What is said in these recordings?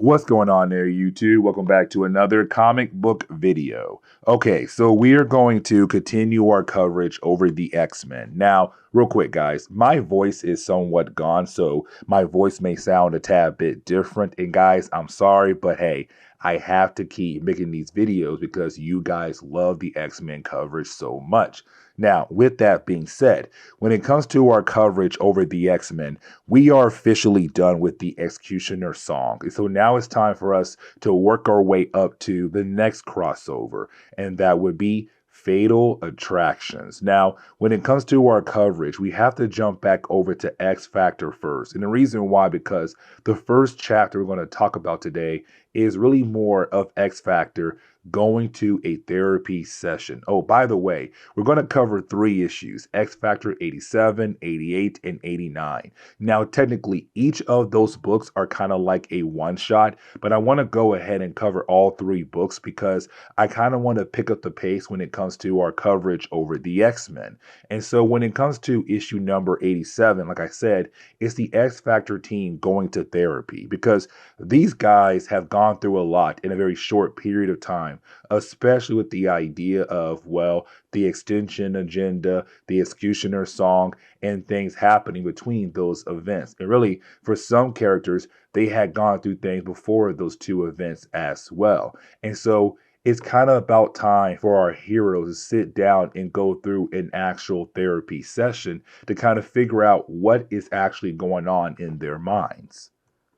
What's going on there, YouTube? Welcome back to another comic book video. Okay, so we are going to continue our coverage over the X-Men. Now, real quick, guys, my voice is somewhat gone, so my voice may sound a tad bit different. And guys, I'm sorry, but hey, I have to keep making these videos because you guys love the X-Men coverage so much. Now, with that being said, when it comes to our coverage over the X-Men, we are officially done with the Executioner song. So now it's time for us to work our way up to the next crossover, and that would be Fatal Attractions. Now, when it comes to our coverage, we have to jump back over to X Factor first. And the reason why, because the first chapter we're going to talk about today is really more of X Factor going to a therapy session. Oh, by the way, we're going to cover 3 issues, X Factor 87, 88, and 89. Now, technically, each of those books are kind of like a one-shot, but I want to go ahead and cover all 3 books because I kind of want to pick up the pace when it comes to our coverage over the X-Men. And so when it comes to issue number 87, like I said, it's the X Factor team going to therapy because these guys have gone through a lot in a very short period of time, especially with the idea of, well, the extension agenda, the executioner song, and things happening between those events. And really, for some characters, they had gone through things before those 2 events as well. And so it's kind of about time for our heroes to sit down and go through an actual therapy session to kind of figure out what is actually going on in their minds.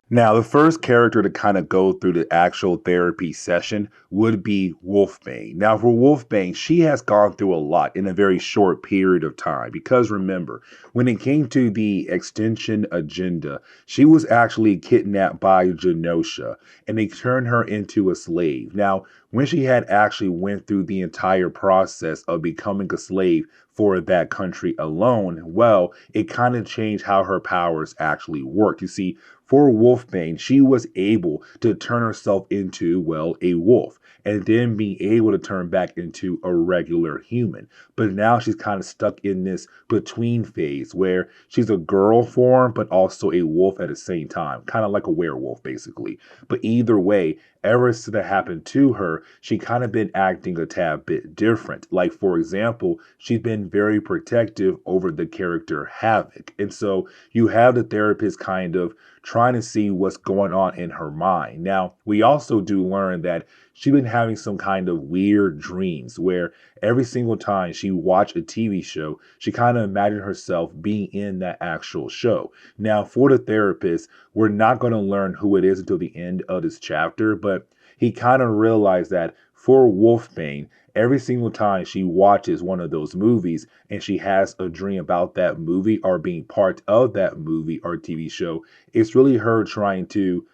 Now, the first character to kind of go through the actual therapy session would be Wolfbane. Now, for Wolfbane, she has gone through a lot in a very short period of time because remember, when it came to the extension agenda, she was actually kidnapped by Genosha and they turned her into a slave. Now, when she had actually went through the entire process of becoming a slave for that country alone, well, it kind of changed how her powers actually worked. You see, for Wolfbane, she was able to turn herself into, well, a wolf and then be able to turn back into a regular human. But now she's kind of stuck in this between phase where she's a girl form, but also a wolf at the same time, kind of like a werewolf, basically. But either way, ever since that happened to her, she kind of been acting a tad bit different. Like, for example, she's been very protective over the character Havoc. And so you have the therapist kind of trying to see what's going on in her mind. Now, we also do learn that she's been having some kind of weird dreams where every single time she watched a TV show, she kind of imagined herself being in that actual show. Now, for the therapist, we're not going to learn who it is until the end of this chapter, but he kind of realized that for Wolfbane, every single time she watches one of those movies and she has a dream about that movie or being part of that movie or TV show, it's really her trying to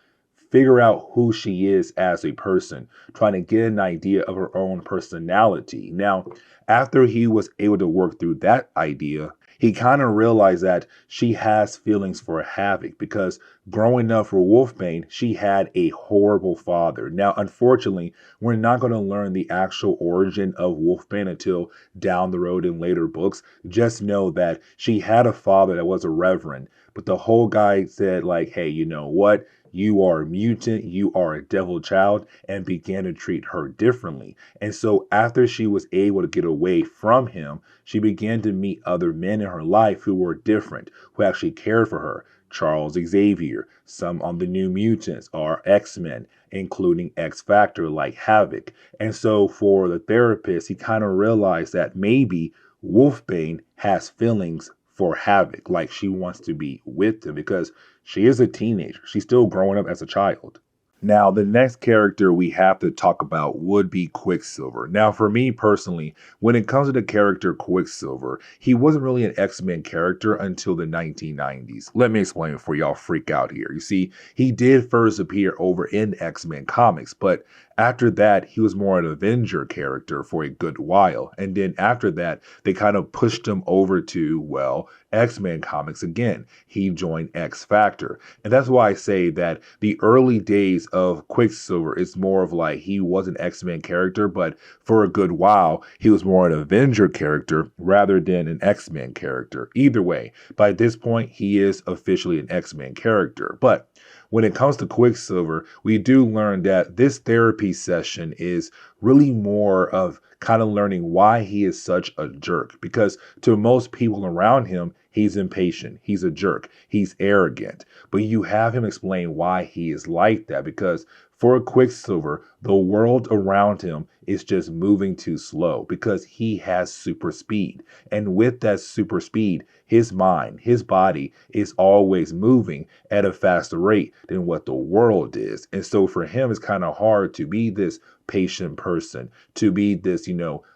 figure out who she is as a person, trying to get an idea of her own personality. Now, after he was able to work through that idea, he kind of realized that she has feelings for Havoc because growing up for Wolfbane, she had a horrible father. Now, unfortunately, we're not going to learn the actual origin of Wolfbane until down the road in later books. Just know that she had a father that was a reverend, but the whole guy said like, hey, you know what? You are a mutant, you are a devil child, and began to treat her differently. And so after she was able to get away from him, she began to meet other men in her life who were different, who actually cared for her. Charles Xavier, some on the New Mutants are X-Men, including X Factor like Havoc. And so for the therapist, he kind of realized that maybe Wolfbane has feelings for Havoc, like she wants to be with him because she is a teenager. She's still growing up as a child. Now, the next character we have to talk about would be Quicksilver. Now, for me personally, when it comes to the character Quicksilver, he wasn't really an X-Men character until the 1990s. Let me explain before y'all freak out here. You see, he did first appear over in X-Men comics, but after that, he was more an Avenger character for a good while. And then after that, they kind of pushed him over to, well, X-Men comics again. He joined X Factor. And that's why I say that the early days of Quicksilver is more of like he was an X-Men character, but for a good while, he was more an Avenger character rather than an X-Men character. Either way, by this point, he is officially an X-Men character. But when it comes to Quicksilver, we do learn that this therapy session is really more of kind of learning why he is such a jerk. Because to most people around him, he's impatient, he's a jerk, he's arrogant. But you have him explain why he is like that. Because for Quicksilver, the world around him is just moving too slow because he has super speed. And with that super speed, his mind, his body is always moving at a faster rate than what the world is. And so for him, it's kind of hard to be this patient person, to be this,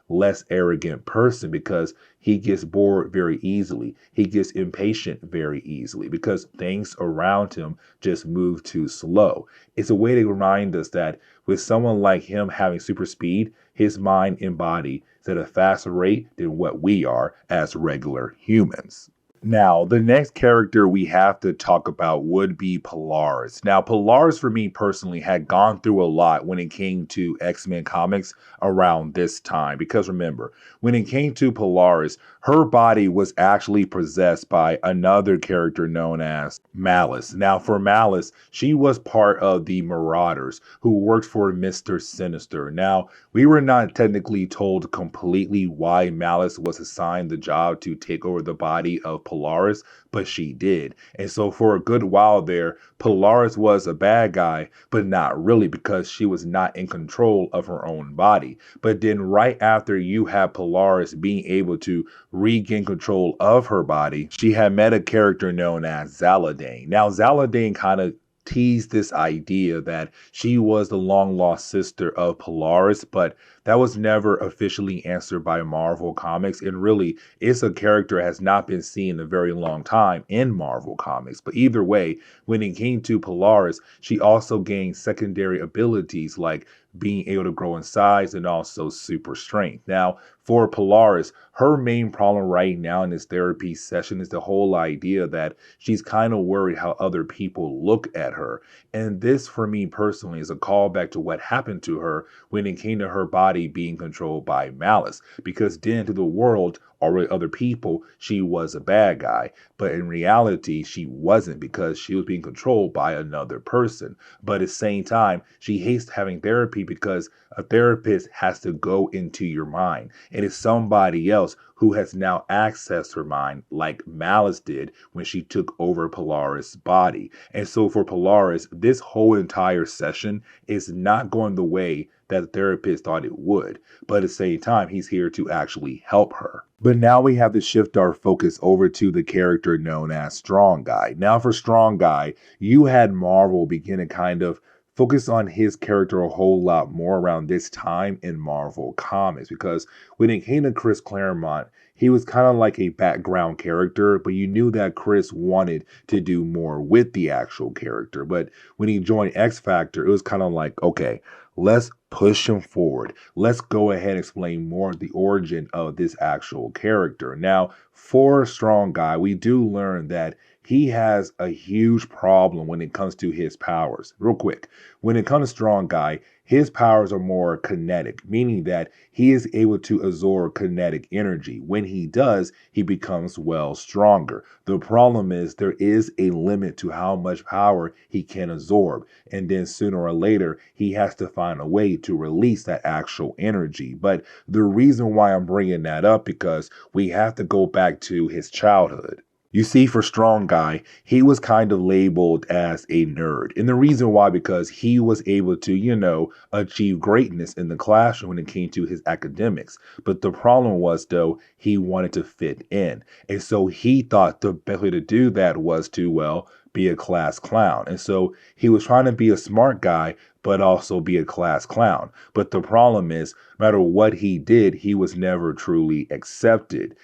less arrogant person, because he gets bored very easily. He gets impatient very easily because things around him just move too slow. It's a way to remind us that with someone like him having super speed, his mind and body is at a faster rate than what we are as regular humans. Now, the next character we have to talk about would be Polaris. Now, Polaris, for me personally, had gone through a lot when it came to X-Men comics around this time. Because remember, when it came to Polaris, her body was actually possessed by another character known as Malice. Now, for Malice, she was part of the Marauders who worked for Mr. Sinister. Now, we were not technically told completely why Malice was assigned the job to take over the body of Polaris, but she did. And so for a good while there, Polaris was a bad guy, but not really, because she was not in control of her own body. But then right after you have Polaris being able to regain control of her body, she had met a character known as Zaladane. Now, Zaladane kind of teased this idea that she was the long lost sister of Polaris, but that was never officially answered by Marvel Comics. And really, it's a character that has not been seen in a very long time in Marvel Comics. But either way, when it came to Polaris, she also gained secondary abilities like being able to grow in size and also super strength. Now, for Polaris, her main problem right now in this therapy session is the whole idea that she's kind of worried how other people look at her. And this, for me personally, is a callback to what happened to her when it came to her body being controlled by Malice. Because then to the world, or with other people, she was a bad guy. But in reality, she wasn't, because she was being controlled by another person. But at the same time, she hates having therapy because a therapist has to go into your mind. And it's somebody else who has now accessed her mind, like Malice did when she took over Polaris' body. And so for Polaris, this whole entire session is not going the way that the therapist thought it would. But at the same time, he's here to actually help her. But now we have to shift our focus over to the character known as Strong Guy. Now for Strong Guy, you had Marvel begin to kind of focus on his character a whole lot more around this time in Marvel Comics, because when it came to Chris Claremont, he was kind of like a background character, but you knew that Chris wanted to do more with the actual character. But when he joined X Factor, it was kind of like, okay, let's push him forward. Let's go ahead and explain more of the origin of this actual character. Now, for Strong Guy, we do learn that he has a huge problem when it comes to his powers. Real quick, when it comes to Strong Guy, his powers are more kinetic, meaning that he is able to absorb kinetic energy. When he does, he becomes stronger. The problem is there is a limit to how much power he can absorb. And then sooner or later, he has to find a way to release that actual energy. But the reason why I'm bringing that up, because we have to go back to his childhood. You see, for Strong Guy, he was kind of labeled as a nerd. And the reason why, because he was able to, achieve greatness in the classroom when it came to his academics. But the problem was, though, he wanted to fit in. And so he thought the best way to do that was to, be a class clown. And so he was trying to be a smart guy, but also be a class clown. But the problem is, no matter what he did, he was never truly accepted.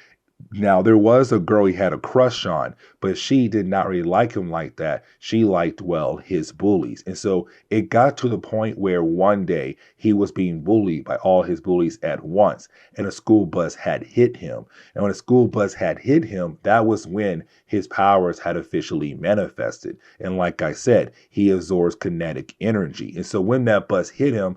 Now, there was a girl he had a crush on, but she did not really like him like that. She liked, his bullies. And so it got to the point where one day he was being bullied by all his bullies at once, and a school bus had hit him. And when a school bus had hit him, that was when his powers had officially manifested. And like I said, he absorbs kinetic energy. And so when that bus hit him,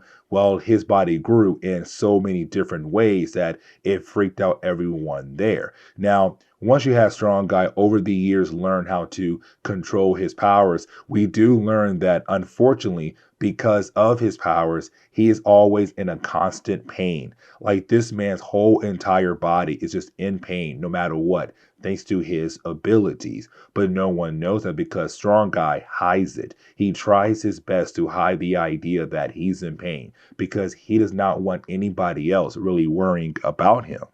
his body grew in so many different ways that it freaked out everyone there. Now, once you have Strong Guy over the years learn how to control his powers, we do learn that unfortunately, because of his powers, he is always in a constant pain. Like this man's whole entire body is just in pain no matter what, thanks to his abilities. But no one knows that because Strong Guy hides it. He tries his best to hide the idea that he's in pain because he does not want anybody else really worrying about him.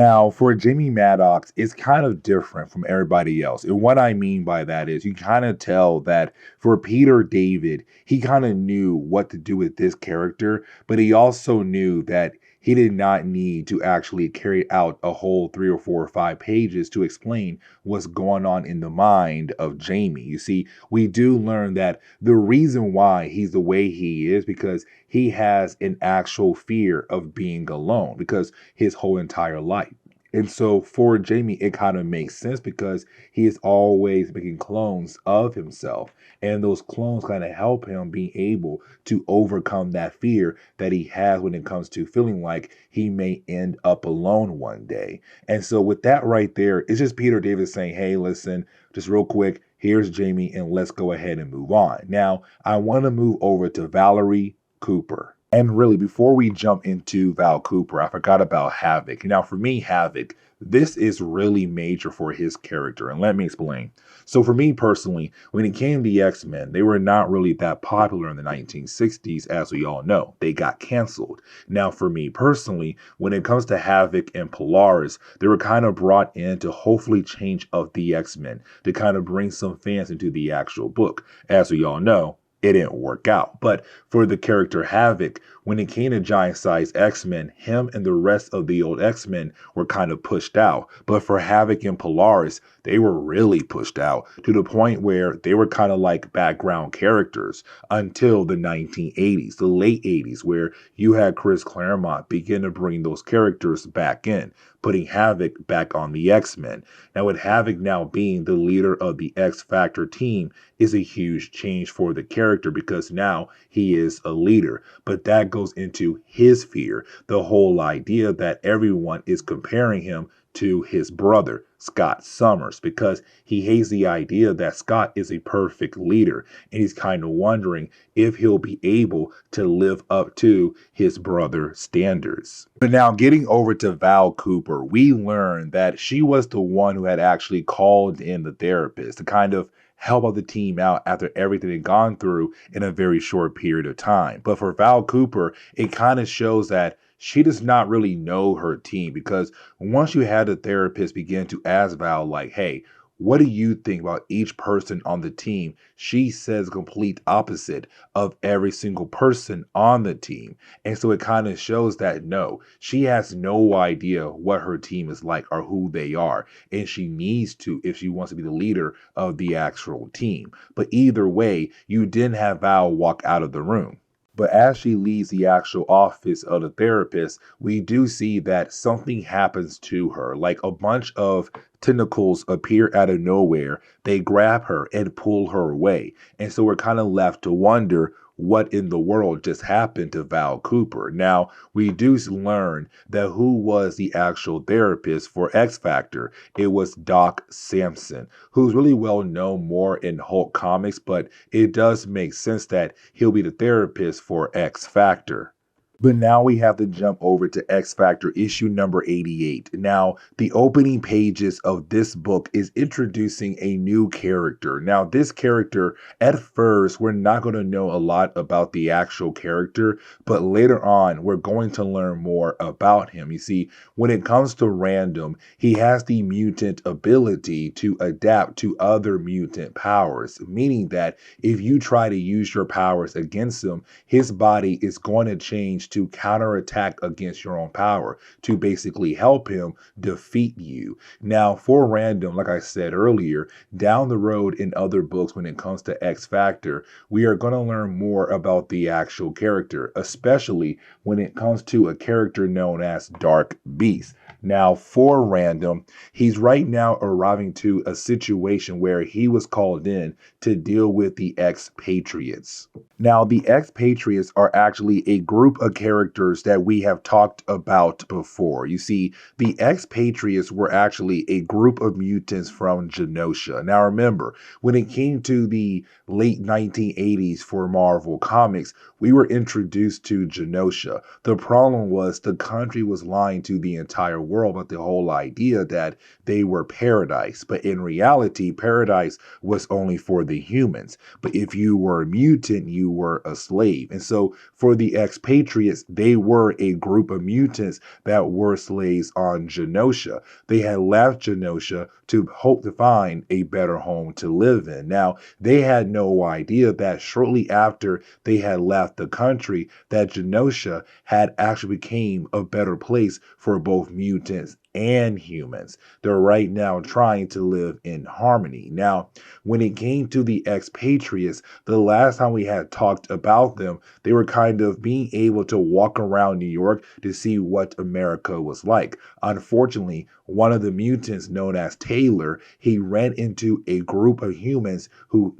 Now, for Jamie Maddox, it's kind of different from everybody else. And what I mean by that is you kind of tell that for Peter David, he kind of knew what to do with this character, but he also knew that he did not need to actually carry out a whole 3 or 4 or 5 pages to explain what's going on in the mind of Jamie. You see, we do learn that the reason why he's the way he is because he has an actual fear of being alone because his whole entire life. And so for Jamie, it kind of makes sense because he is always making clones of himself. And those clones kind of help him be able to overcome that fear that he has when it comes to feeling like he may end up alone one day. And so with that right there, it's just Peter David saying, hey, listen, just real quick, here's Jamie, and let's go ahead and move on. Now, I want to move over to Valerie Cooper. And really, before we jump into Val Cooper, I forgot about Havoc. Now, for me, Havoc, this is really major for his character. And let me explain. So, for me personally, when it came to the X-Men, they were not really that popular in the 1960s, as we all know. They got canceled. Now, for me personally, when it comes to Havoc and Polaris, they were kind of brought in to hopefully change up the X-Men, to kind of bring some fans into the actual book. As we all know, it didn't work out. But for the character Havoc, when it came to giant size X-Men, him and the rest of the old X-Men were kind of pushed out. But for Havoc and Polaris, they were really pushed out to the point where they were kind of like background characters until the 1980s, the late 80s, where you had Chris Claremont begin to bring those characters back in, putting Havoc back on the X-Men. Now, with Havoc now being the leader of the X-Factor team is a huge change for the character because now he is a leader. But that goes into his fear, the whole idea that everyone is comparing him to his brother, Scott Summers, because he hates the idea that Scott is a perfect leader, and he's kind of wondering if he'll be able to live up to his brother's standards. But now getting over to Val Cooper, we learned that she was the one who had actually called in the therapist to kind of help out the team out after everything they'd gone through in a very short period of time. But for Val Cooper, it kind of shows that she does not really know her team because once you had the therapist begin to ask Val, like, hey, what do you think about each person on the team? She says complete opposite of every single person on the team. And so it kind of shows that no, she has no idea what her team is like or who they are. And she needs to if she wants to be the leader of the actual team. But either way, you didn't have Val walk out of the room. But as she leaves the actual office of the therapist, we do see that something happens to her. Like a bunch of tentacles appear out of nowhere. They grab her and pull her away. And so we're kind of left to wonder what in the world just happened to Val Cooper. Now, we do learn that who was the actual therapist for X Factor. It was Doc Samson, who's really well known more in Hulk comics, but it does make sense that he'll be the therapist for X Factor. But now we have to jump over to X Factor issue number 88. Now, the opening pages of this book is introducing a new character. Now, this character, at first, we're not going to know a lot about the actual character, but later on, we're going to learn more about him. You see, when it comes to Random, he has the mutant ability to adapt to other mutant powers, meaning that if you try to use your powers against him, his body is going to change to counterattack against your own power to basically help him defeat you. Now, for Random, like I said earlier, down the road in other books when it comes to X Factor, we are going to learn more about the actual character, especially when it comes to a character known as Dark Beast. Now, for Random, he's right now arriving to a situation where he was called in to deal with the Ex-Patriots. Now, the Ex-Patriots are actually a group of characters that we have talked about before. You see, the Ex-Patriots were actually a group of mutants from Genosha. Now, remember, when it came to the late 1980s for Marvel Comics, we were introduced to Genosha. The problem was the country was lying to the entire world about the whole idea that they were paradise. But in reality, paradise was only for the humans. But if you were a mutant, you were a slave. And so for the Expatriates, they were a group of mutants that were slaves on Genosha. They had left Genosha to hope to find a better home to live in. Now, they had no idea that shortly after they had left the country, that Genosha had actually became a better place for both mutants and humans. They're right now trying to live in harmony. Now, when it came to the Expatriates, the last time we had talked about them, they were kind of being able to walk around New York to see what America was like. Unfortunately, one of the mutants known as Taylor, he ran into a group of humans who,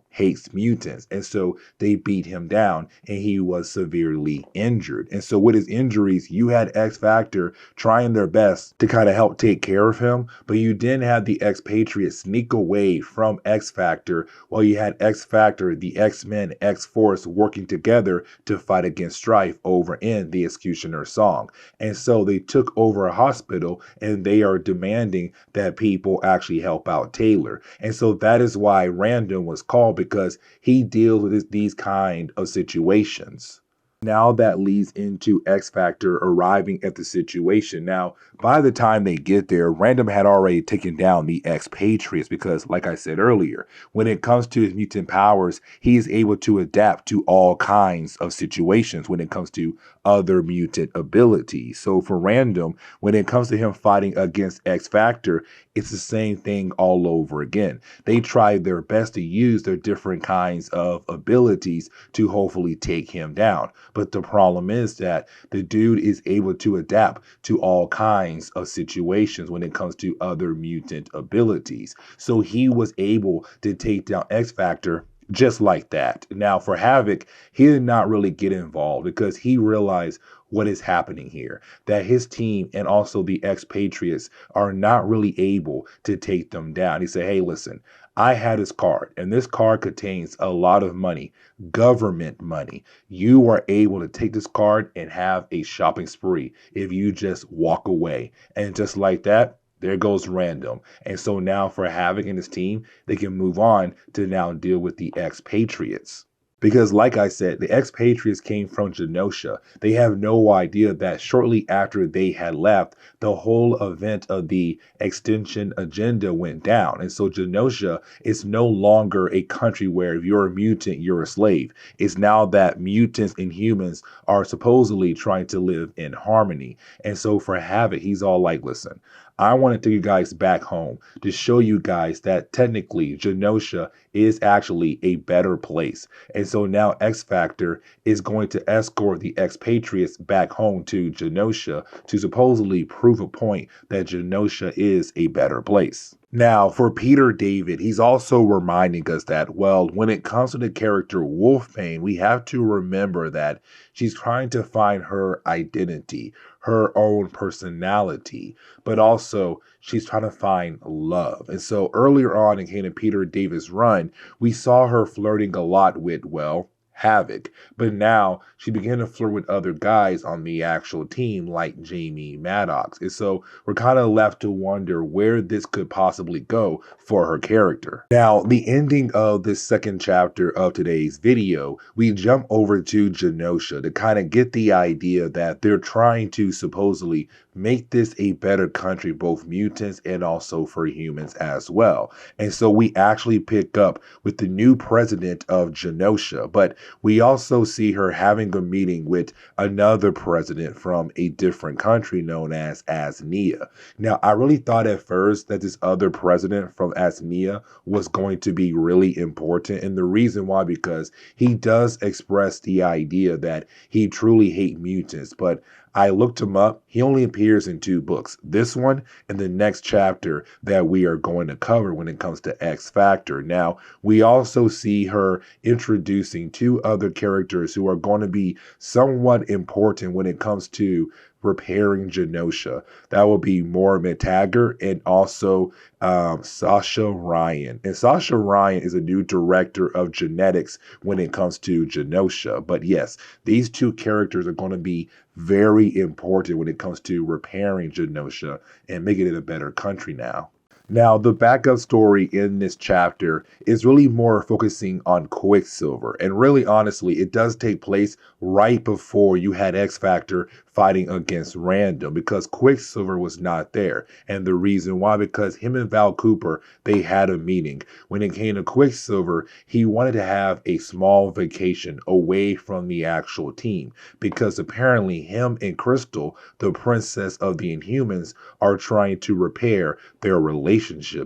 hates mutants. And so they beat him down and he was severely injured. And so with his injuries, you had X Factor trying their best to kind of help take care of him, but you didn't have the Expatriates sneak away from X Factor while you had X Factor, the X-Men, X-Force working together to fight against Strife over in the Executioner song. And so they took over a hospital and they are demanding that people actually help out Taylor. And so that is why Random was called, because he deals with these kind of situations. Now that leads into X Factor arriving at the situation. Now, by the time they get there, Random had already taken down the Expatriates because, like I said earlier, when it comes to his mutant powers, he is able to adapt to all kinds of situations when it comes to other mutant abilities. So for Random, when it comes to him fighting against X Factor, it's the same thing all over again. They try their best to use their different kinds of abilities to hopefully take him down. But the problem is that the dude is able to adapt to all kinds of situations when it comes to other mutant abilities. So he was able to take down X Factor just like that. Now, for Havoc, he did not really get involved because he realized what is happening here, that his team and also the Expatriates are not really able to take them down. He said, hey, listen, I had this card, and this card contains a lot of money, government money. You are able to take this card and have a shopping spree if you just walk away. And just like that, there goes Random. And so now for Havoc and his team, they can move on to now deal with the Expatriates. Because, like I said, the Expatriates came from Genosha. They have no idea that shortly after they had left, the whole event of the extinction agenda went down. And so Genosha is no longer a country where if you're a mutant, you're a slave. It's now that mutants and humans are supposedly trying to live in harmony. And so for Havoc, he's all like, listen, I want to take you guys back home to show you guys that technically Genosha is actually a better place. And so now X Factor is going to escort the Expatriates back home to Genosha to supposedly prove a point that Genosha is a better place. Now, for Peter David, he's also reminding us that, well, when it comes to the character Wolfbane, we have to remember that she's trying to find her identity, her own personality, but also she's trying to find love. And so earlier on in Kane and Peter David's run, we saw her flirting a lot with, well, Havoc. But now she began to flirt with other guys on the actual team like Jamie Maddox. And so we're kind of left to wonder where this could possibly go for her character. Now, the ending of this second chapter of today's video, we jump over to Genosha to kind of get the idea that they're trying to supposedly make this a better country, both mutants and also for humans as well. And so we actually pick up with the new president of Genosha, but we also see her having a meeting with another president from a different country known as Asnia. Now, I really thought at first that this other president from Asnia was going to be really important. And the reason why, because he does express the idea that he truly hates mutants, but I looked him up. He only appears in 2 books. This one and the next chapter that we are going to cover when it comes to X Factor. Now, we also see her introducing 2 other characters who are going to be somewhat important when it comes to repairing Genosha. That will be Moore Taggart and also Sasha Ryan. And Sasha Ryan is a new director of genetics when it comes to Genosha. But yes, these 2 characters are going to be very important when it comes to repairing Genosha and making it a better country now. Now, the backup story in this chapter is really more focusing on Quicksilver. And really, honestly, it does take place right before you had X Factor fighting against Random because Quicksilver was not there. And the reason why, because him and Val Cooper, they had a meeting. When it came to Quicksilver, he wanted to have a small vacation away from the actual team because apparently him and Crystal, the princess of the Inhumans, are trying to repair their relationship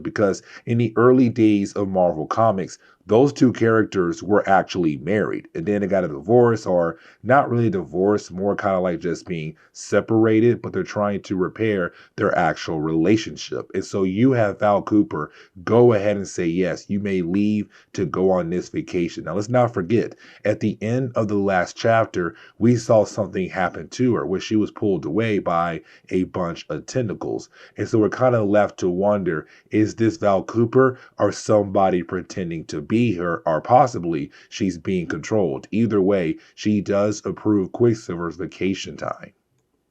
because in the early days of Marvel Comics, those 2 characters were actually married and then they got a divorce, or not really divorced, more kind of like just being separated, but they're trying to repair their actual relationship. And so you have Val Cooper go ahead and say, yes, you may leave to go on this vacation. Now, let's not forget, at the end of the last chapter, we saw something happen to her where she was pulled away by a bunch of tentacles. And so we're kind of left to wonder, is this Val Cooper or somebody pretending to be her, or possibly she's being controlled? Either way, she does approve Quicksilver's vacation time.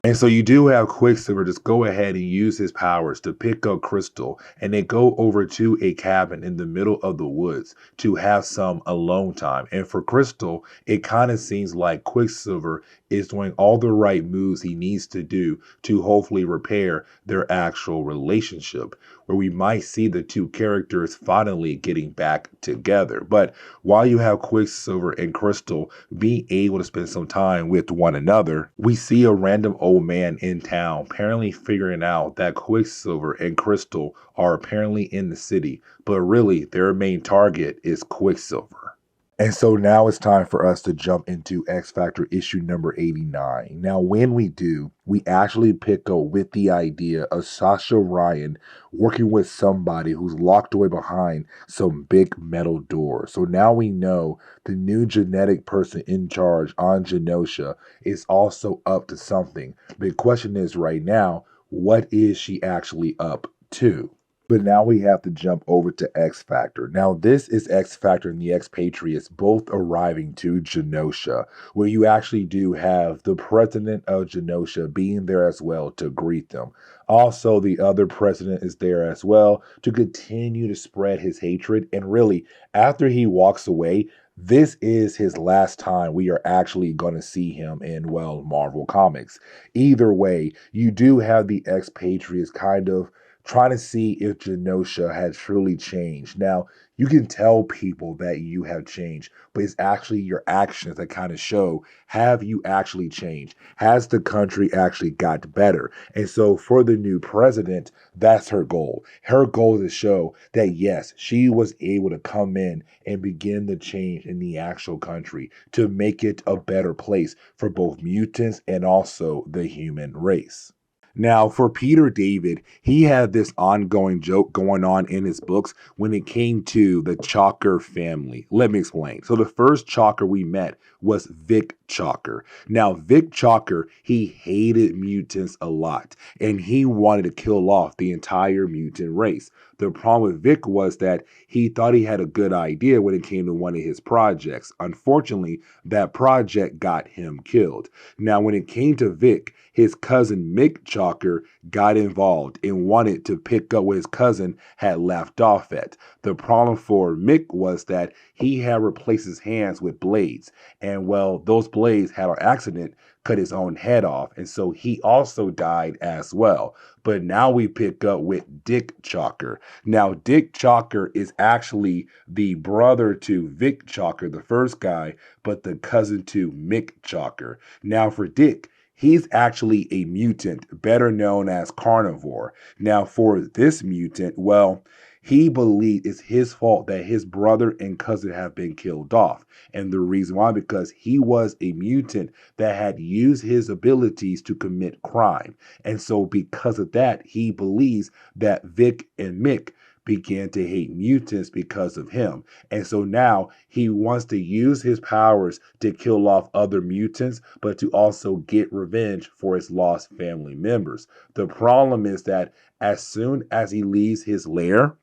And so you do have Quicksilver just go ahead and use his powers to pick up Crystal, and they go over to a cabin in the middle of the woods to have some alone time. And for Crystal, it kind of seems like Quicksilver is doing all the right moves he needs to do to hopefully repair their actual relationship, where we might see the 2 characters finally getting back together. But while you have Quicksilver and Crystal being able to spend some time with one another, we see a random old man in town apparently figuring out that Quicksilver and Crystal are apparently in the city, but really their main target is Quicksilver. And so now it's time for us to jump into X Factor issue number 89. Now, when we do, we actually pick up with the idea of Sasha Ryan working with somebody who's locked away behind some big metal doors. So now we know the new genetic person in charge on Genosha is also up to something. The question is right now, what is she actually up to? But now we have to jump over to X Factor. Now, this is X Factor and the Ex-Patriots both arriving to Genosha, where you actually do have the president of Genosha being there as well to greet them. Also, the other president is there as well to continue to spread his hatred. And really, after he walks away, this is his last time we are actually going to see him in, well, Marvel Comics. Either way, you do have the Ex-Patriots kind of trying to see if Genosha had truly changed. Now, you can tell people that you have changed, but it's actually your actions that kind of show, have you actually changed? Has the country actually got better? And so for the new president, that's her goal. Her goal is to show that, yes, she was able to come in and begin the change in the actual country to make it a better place for both mutants and also the human race. Now, for Peter David, he had this ongoing joke going on in his books when it came to the Chalker family. Let me explain. So the first Chalker we met was Vic Chalker. Now, Vic Chalker, he hated mutants a lot, and he wanted to kill off the entire mutant race. The problem with Vic was that he thought he had a good idea when it came to one of his projects. Unfortunately, that project got him killed. Now, when it came to Vic, his cousin Mick Chalker got involved and wanted to pick up where his cousin had left off at. The problem for Mick was that he had replaced his hands with blades. And well, those blades had an accident cut his own head off. And so he also died as well. But now we pick up with Dick Chalker. Now, Dick Chalker is actually the brother to Vic Chalker, the first guy, but the cousin to Mick Chalker. Now, for Dick, he's actually a mutant, better known as Carnivore. Now, for this mutant, well, he believed it's his fault that his brother and cousin have been killed off. And the reason why, because he was a mutant that had used his abilities to commit crime. And so because of that, he believes that Vic and Mick began to hate mutants because of him. And so now he wants to use his powers to kill off other mutants, but to also get revenge for his lost family members. The problem is that as soon as he leaves his lair,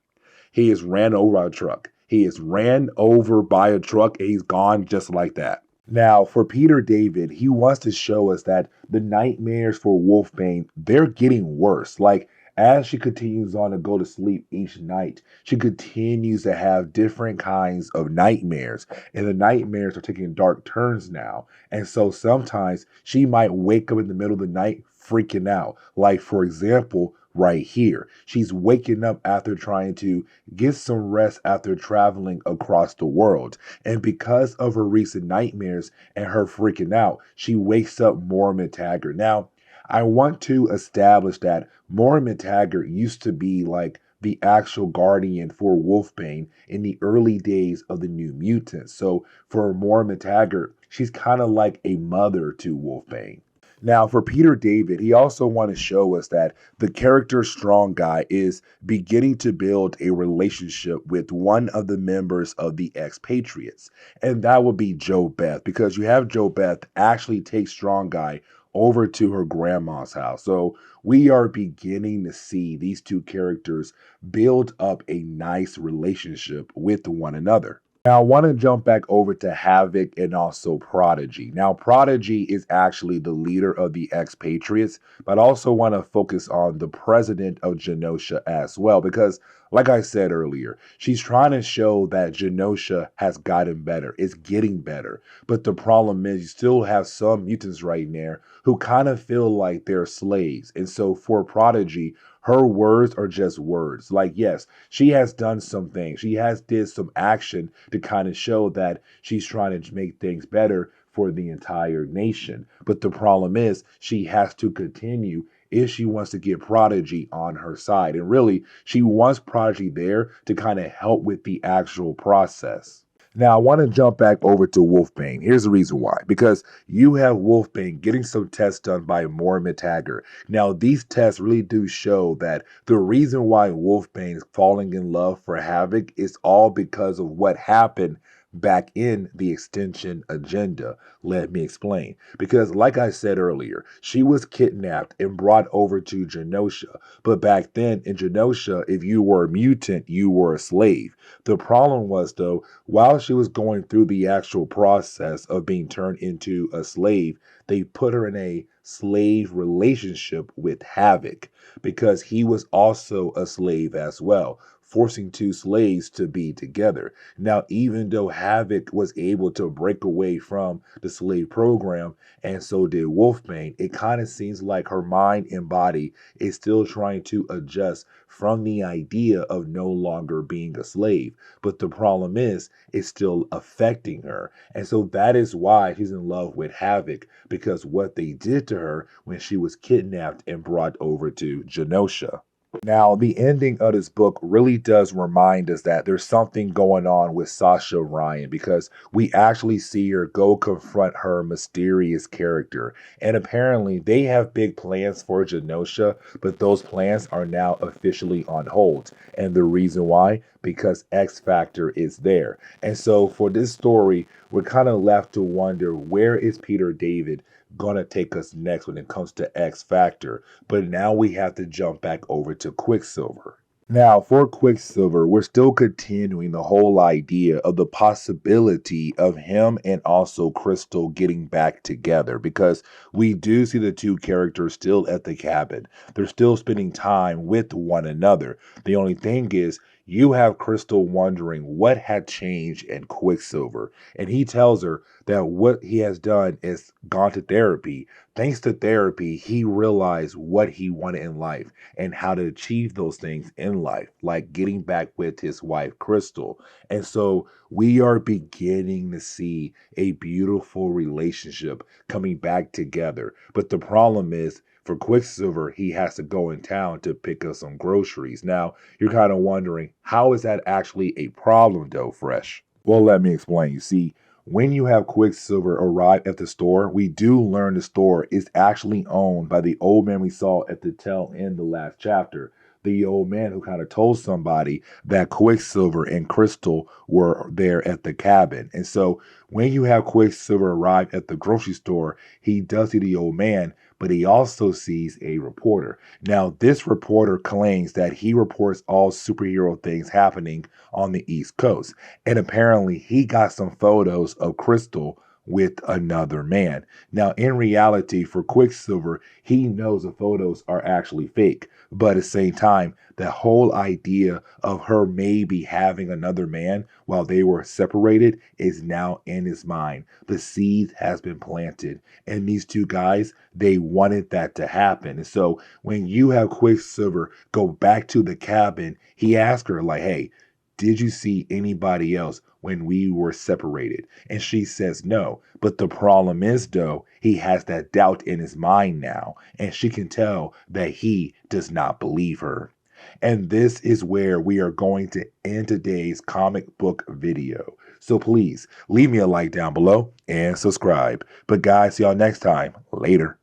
he is ran over by a truck. He is ran over by a truck and he's gone just like that. Now, for Peter David, he wants to show us that the nightmares for Wolfbane, they're getting worse. Like, as she continues on to go to sleep each night, she continues to have different kinds of nightmares. And the nightmares are taking dark turns now. And so sometimes she might wake up in the middle of the night freaking out. Like, for example, right here, she's waking up after trying to get some rest after traveling across the world. And because of her recent nightmares and her freaking out, she wakes up Mormon Taggart. Now, I want to establish that Mormon Taggart used to be like the actual guardian for Wolfbane in the early days of the New Mutants. So for Mormon Taggart, she's kind of like a mother to Wolfbane. Now, for Peter David, he also want to show us that the character Strong Guy is beginning to build a relationship with one of the members of the Ex-Patriots, and that would be Joe Beth, because you have Joe Beth actually take Strong Guy over to her grandma's house. So we are beginning to see these two characters build up a nice relationship with one another. Now, I want to jump back over to Havoc and also Prodigy. Now, Prodigy is actually the leader of the Ex-Patriots, but I also want to focus on the president of Genosha as well, because, like I said earlier, she's trying to show that Genosha has gotten better. It's getting better. But the problem is you still have some mutants right there who kind of feel like they're slaves. And so for Prodigy, her words are just words. Like, yes, she has done some things. She has did some action to kind of show that she's trying to make things better for the entire nation. But the problem is she has to continue if she wants to get Prodigy on her side. And really, she wants Prodigy there to kind of help with the actual process. Now, I want to jump back over to Wolfbane. Here's the reason why. Because you have Wolfbane getting some tests done by Mormon Taggart. Now, these tests really do show that the reason why Wolfbane is falling in love for Havoc is all because of what happened back in the extension agenda. Let me explain. Because like I said earlier, she was kidnapped and brought over to Genosha. But back then in Genosha, if you were a mutant, you were a slave. The problem was, though, while she was going through the actual process of being turned into a slave, they put her in a slave relationship with Havoc because he was also a slave as well, forcing two slaves to be together. Now, even though Havoc was able to break away from the slave program, and so did Wolfbane, it kind of seems like her mind and body is still trying to adjust from the idea of no longer being a slave. But the problem is, it's still affecting her. And so that is why she's in love with Havoc, because what they did to her when she was kidnapped and brought over to Genosha. Now, the ending of this book really does remind us that there's something going on with Sasha Ryan because we actually see her go confront her mysterious character. And apparently, they have big plans for Genosha, but those plans are now officially on hold. And the reason why? Because X Factor is there. And so for this story, we're kind of left to wonder, where is Peter David gonna take us next when it comes to X Factor? But now we have to jump back over to Quicksilver. Now, for Quicksilver, we're still continuing the whole idea of the possibility of him and also Crystal getting back together because we do see the two characters still at the cabin. They're still spending time with one another. The only thing is, you have Crystal wondering what had changed in Quicksilver, and he tells her that what he has done is gone to therapy. Thanks to therapy, he realized what he wanted in life and how to achieve those things in life, like getting back with his wife, Crystal. And so we are beginning to see a beautiful relationship coming back together. But the problem is, for Quicksilver, he has to go in town to pick up some groceries. Now, you're kind of wondering, how is that actually a problem, though, Fresh? Well, let me explain. You see, when you have Quicksilver arrive at the store, we do learn the store is actually owned by the old man we saw at the tail end of the last chapter. The old man who kind of told somebody that Quicksilver and Crystal were there at the cabin. And so when you have Quicksilver arrive at the grocery store, he does see the old man, but he also sees a reporter. Now, this reporter claims that he reports all superhero things happening on the East Coast. And apparently, he got some photos of Crystal with another man. Now, in reality, for Quicksilver, he knows the photos are actually fake. But at the same time, the whole idea of her maybe having another man while they were separated is now in his mind. The seed has been planted. And these two guys, they wanted that to happen. And so when you have Quicksilver go back to the cabin, he asked her, like, hey, did you see anybody else when we were separated? And she says no. But the problem is, though, he has that doubt in his mind now, and she can tell that he does not believe her. And this is where we are going to end today's comic book video. So please leave me a like down below and subscribe. But guys, see y'all next time. Later.